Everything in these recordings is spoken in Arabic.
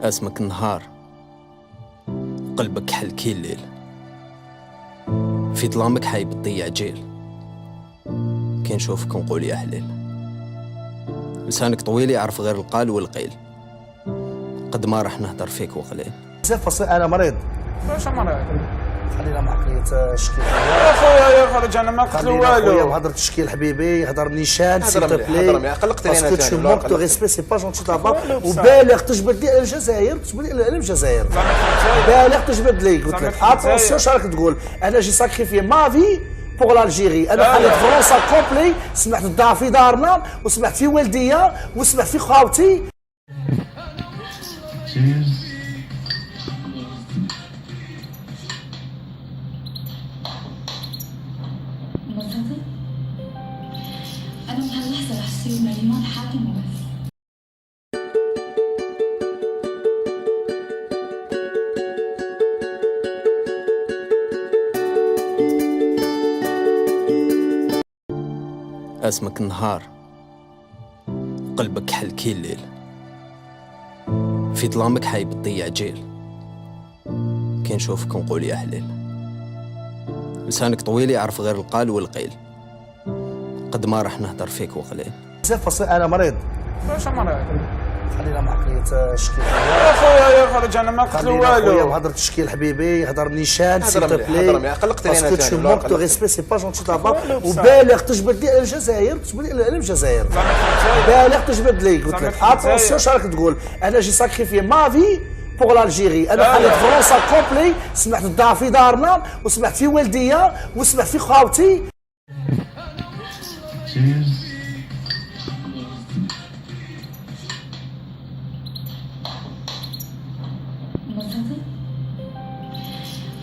اسمك النهار، قلبك حل كي الليل، في ظلامك حايب تضيع جيل، كي نشوفك نقول يا حليل. لسانك طويل يعرف غير القال والقيل، قد ما راح نهدر فيك وقليل. بزاف انا مريض. واش مريض؟ خلينا مع قضيه التشكيل يا خويا يا خرج انا ما قلت له والو. هضر تشكيل حبيبي، هضر نيشان هضر مليح قلقتني انا باسكو تو مونك دو ريسبي سي با جونتي دابا. وبالغ تجبد لي على الجزائر، تجبد لي على الجزائر، بالغ تجبد لي. قلت لك اتونسيون شراك تقول، انا جي ساكريفي ما في بوغ لالجيري. انا خليت فرنسا كومبلي، سمحت الدار في دارنا وسمحت في والديا وسمحت في خاوتي. أنا من هاللحظة رح أصير مريمان حاتم وبس. اسمك النهار، قلبك حل كي الليل، في ظلامك حايب تضيع جيل، كي نشوفك نقول يا حليل. لسانك طويل يعرف غير القال والقيل، قد ما راح نهدر فيك وقليل. بزاف انا مريض. واش مريض؟ خلينا مع قضيه التشكيل يا خويا يا خرج انا ما قلت له والو. هضر تشكيل حبيبي، هضر نيشان هضر مليح قلقتني انا باسكو تو مونك دو ريسبي سي با جونتي دابا. وبالغ تجبد لي على الجزائر، تجبد لي على الجزائر، بالغ تجبد لي. قلت لك اتونسيون شراك تقول، انا جي ساكريفي ما في بوغ لالجيري. انا خليت فرنسا كومبلي، سمحت الدار في دارنا وسمحت في والديا وسمحت في خاوتي. مبسوطة؟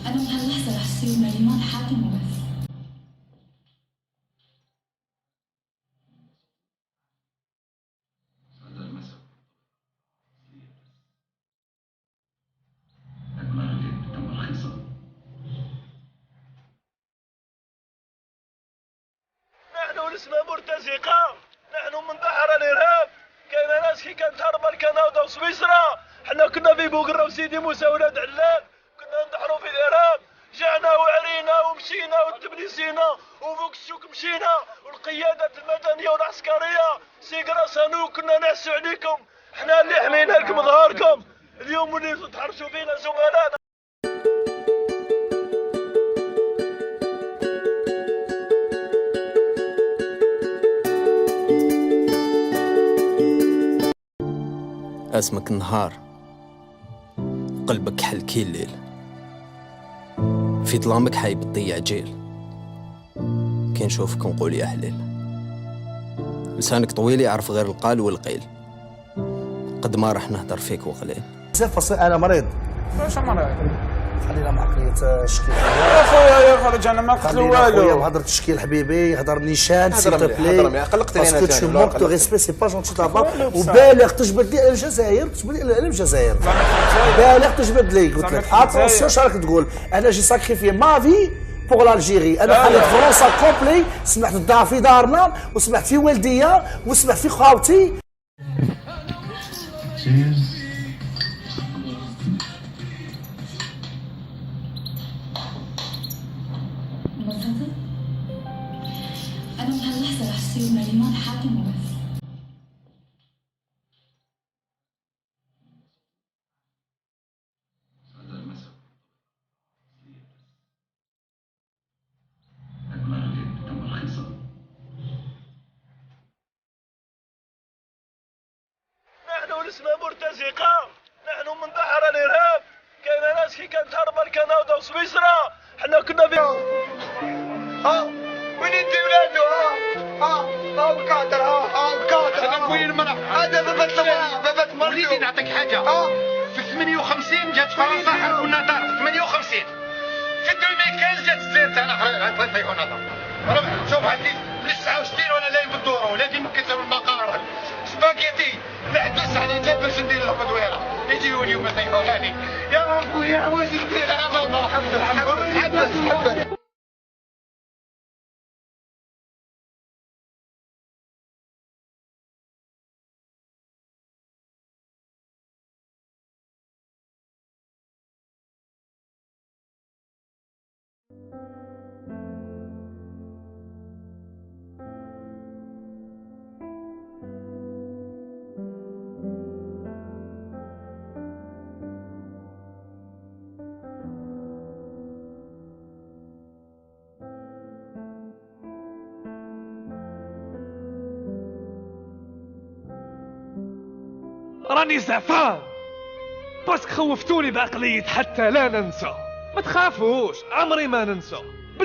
أنا من هاللحظة رح أصير مريمان حاتم وبس. نحن لسنا مرتزقة، نحن من ظهر الإرهاب. كاين ناس كي كانت هربا لكندا وسويسرا، حنا كنا في بوقرة وسيدي موسى ولاد علال، كنا ندحروا في الإرهاب. جعنا وعرينا ومشينا وتبليسينا وفوق السوق مشينا، والقيادة المدنية والعسكرية سيقرا سانو كنا نعسو عليكم. حنا اللي حمينا لكم ظهركم، اليوم اللي تحرشوا فينا زملائنا. اسمك النهار، قلبك حل كي الليل، في ظلامك حايب تضيع جيل، كي نشوفك نقول يا حليل. لسانك طويل يعرف غير القال والقيل، قد ما راح نهدر فيك وقليل. بزاف انا مريض. واش مريض؟ خلينا مع قضيه التشكيل يا خويا يا خرج انا ما قلت له والو. هضر تشكيل حبيبي، هضر نيشان هضر مليح قلقتني انا باسكو تو مونك دو ريسبي سي با جونتي دابا. وبالغ تجبد لي على الجزائر، تجبد لي على الجزائر، بالغ تجبد لي. قلت لك اتونسيون شراك تقول، انا جي ساكريفي ما في بوغ لالجيري. انا خليت فرنسا كومبلي، سمحت الدار في دارنا وسمحت في والديا وسمحت في خاوتي. مبسوطة؟ أنا من هاللحظة رح أصير مريمان حاتم وبس. نحن لسنا مرتزقة، نحن من ظهر الإرهاب. كاين ناس كي كانت هربا لكندا وسويسرا، حنا كنا في وين انت ولادو؟ ها القادر، ها القادر. هذا وين المرأة؟ هذا بابات مريض. نعطيك حاجة. في 58 جات فرنسا حربوا النظر. في 58 في 2015 جات الجزائر تاعنا طيحوا النظر. شوف عندي من 69 وانا لاين بالدورة ولادي ما كيساوي المقارنة. سباكيتي العدس على باش ندير لهم دويرة يجيو اليوم يطيحوا لي. يا ربي يا واش ندير انا الحمد لله. راني زعفان باسك خوفتوني بعقلية حتى لا ننسى. ما تخافوش، عمري ما ننسى.